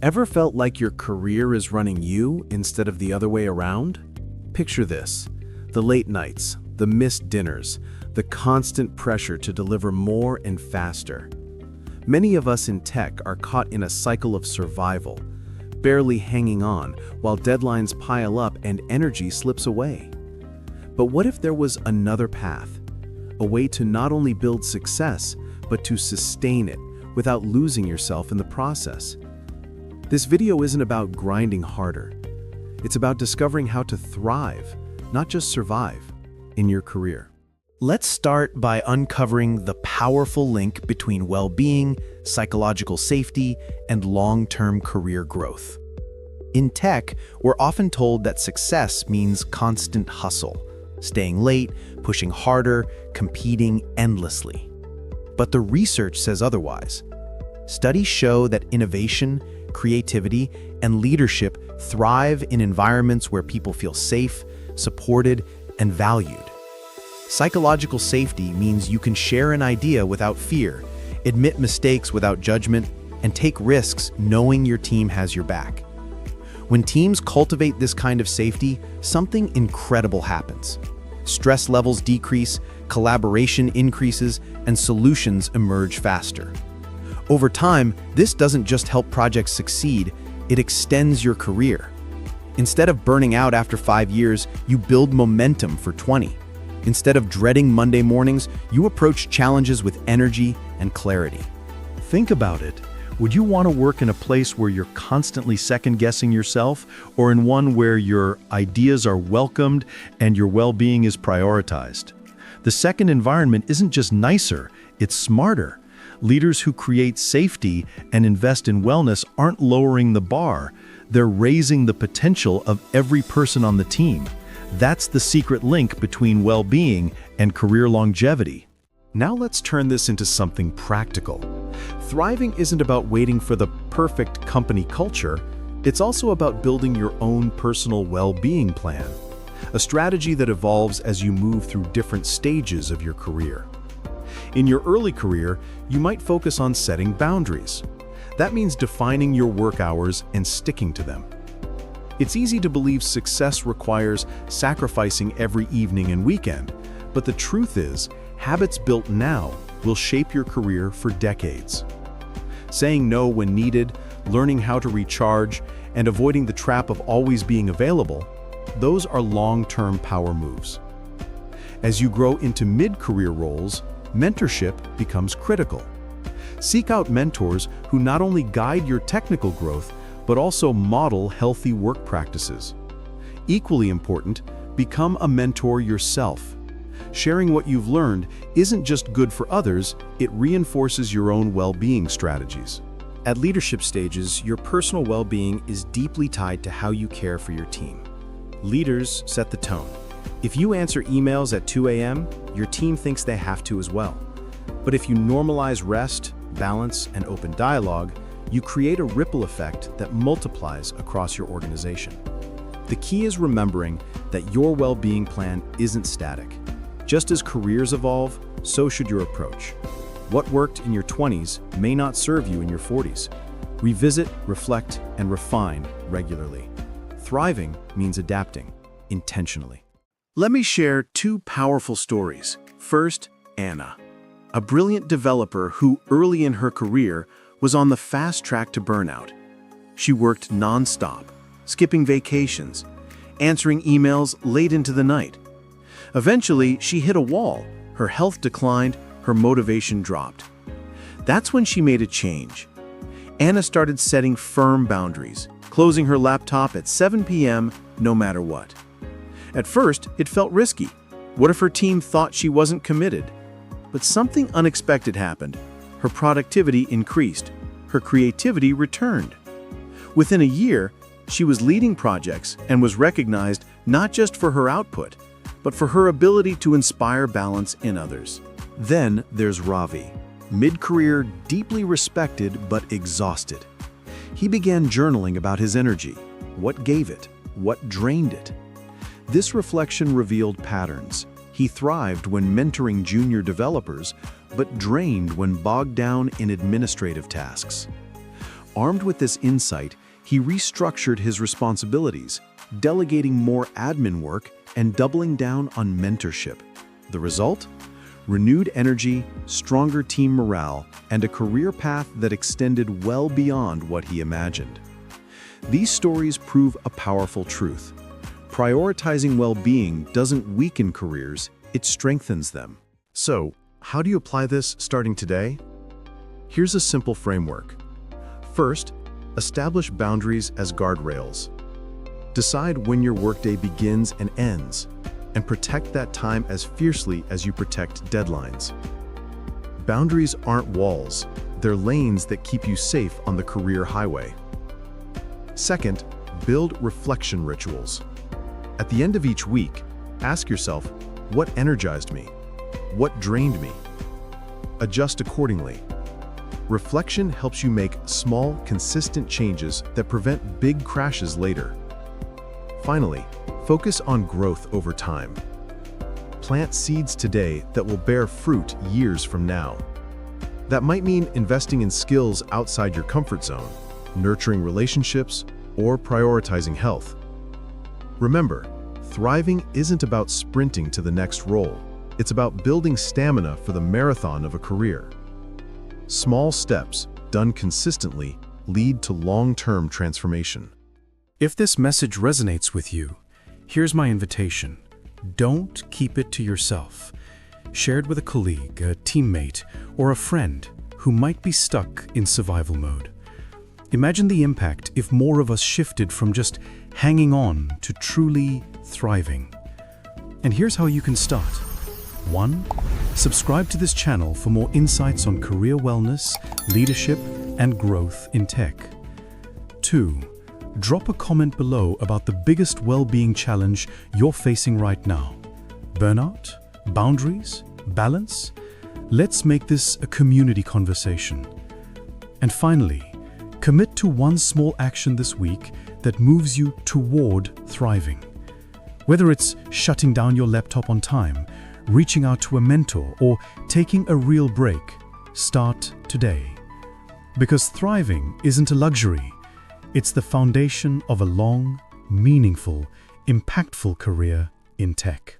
Ever felt like your career is running you instead of the other way around? Picture this: the late nights, the missed dinners, the constant pressure to deliver more and faster. Many of us in tech are caught in a cycle of survival, barely hanging on while deadlines pile up and energy slips away. But what if there was another path? A way to not only build success, but to sustain it without losing yourself in the process. This video isn't about grinding harder. It's about discovering how to thrive, not just survive, in your career. Let's start by uncovering the powerful link between well-being, psychological safety, and long-term career growth. In tech, we're often told that success means constant hustle, staying late, pushing harder, competing endlessly. But the research says otherwise. Studies show that innovation, creativity, and leadership thrive in environments where people feel safe, supported, and valued. Psychological safety means you can share an idea without fear, admit mistakes without judgment, and take risks knowing your team has your back. When teams cultivate this kind of safety, something incredible happens. Stress levels decrease, collaboration increases, and solutions emerge faster. Over time, this doesn't just help projects succeed, it extends your career. Instead of burning out after 5 years, you build momentum for 20. Instead of dreading Monday mornings, you approach challenges with energy and clarity. Think about it. Would you want to work in a place where you're constantly second-guessing yourself, or in one where your ideas are welcomed and your well-being is prioritized? The second environment isn't just nicer, it's smarter. Leaders who create safety and invest in wellness aren't lowering the bar, they're raising the potential of every person on the team. That's the secret link between well-being and career longevity. Now let's turn this into something practical. Thriving isn't about waiting for the perfect company culture, it's also about building your own personal well-being plan, a strategy that evolves as you move through different stages of your career. In your early career, you might focus on setting boundaries. That means defining your work hours and sticking to them. It's easy to believe success requires sacrificing every evening and weekend, but the truth is, habits built now will shape your career for decades. Saying no when needed, learning how to recharge, and avoiding the trap of always being available, those are long-term power moves. As you grow into mid-career roles, mentorship becomes critical. Seek out mentors who not only guide your technical growth, but also model healthy work practices. Equally important, become a mentor yourself. Sharing what you've learned isn't just good for others, it reinforces your own well-being strategies. At leadership stages, your personal well-being is deeply tied to how you care for your team. Leaders set the tone. If you answer emails at 2 a.m., your team thinks they have to as well. But if you normalize rest, balance, and open dialogue, you create a ripple effect that multiplies across your organization. The key is remembering that your well-being plan isn't static. Just as careers evolve, so should your approach. What worked in your 20s may not serve you in your 40s. Revisit, reflect, and refine regularly. Thriving means adapting intentionally. Let me share two powerful stories. First, Anna, a brilliant developer who early in her career was on the fast track to burnout. She worked non-stop, skipping vacations, answering emails late into the night. Eventually, she hit a wall. Her health declined, her motivation dropped. That's when she made a change. Anna started setting firm boundaries, closing her laptop at 7 p.m. no matter what. At first, it felt risky. What if her team thought she wasn't committed? But something unexpected happened. Her productivity increased. Her creativity returned. Within a year, she was leading projects and was recognized not just for her output, but for her ability to inspire balance in others. Then there's Ravi, mid-career, deeply respected but exhausted. He began journaling about his energy, what gave it, what drained it. This reflection revealed patterns. He thrived when mentoring junior developers, but drained when bogged down in administrative tasks. Armed with this insight, he restructured his responsibilities, delegating more admin work and doubling down on mentorship. The result? Renewed energy, stronger team morale, and a career path that extended well beyond what he imagined. These stories prove a powerful truth. Prioritizing well-being doesn't weaken careers, it strengthens them. So, how do you apply this starting today? Here's a simple framework. First, establish boundaries as guardrails. Decide when your workday begins and ends, and protect that time as fiercely as you protect deadlines. Boundaries aren't walls, they're lanes that keep you safe on the career highway. Second, build reflection rituals. At the end of each week, ask yourself, what energized me? What drained me? Adjust accordingly. Reflection helps you make small, consistent changes that prevent big crashes later. Finally, focus on growth over time. Plant seeds today that will bear fruit years from now. That might mean investing in skills outside your comfort zone, nurturing relationships, or prioritizing health. Remember, thriving isn't about sprinting to the next role. It's about building stamina for the marathon of a career. Small steps, done consistently, lead to long-term transformation. If this message resonates with you, here's my invitation. Don't keep it to yourself. Share it with a colleague, a teammate, or a friend who might be stuck in survival mode. Imagine the impact if more of us shifted from just hanging on to truly thriving. And here's how you can start. 1. Subscribe to this channel for more insights on career wellness, leadership, and growth in tech. 2. Drop a comment below about the biggest well-being challenge you're facing right now. Burnout? Boundaries? Balance? Let's make this a community conversation. And finally, commit to one small action this week that moves you toward thriving. Whether it's shutting down your laptop on time, reaching out to a mentor, or taking a real break, start today. Because thriving isn't a luxury, it's the foundation of a long, meaningful, impactful career in tech.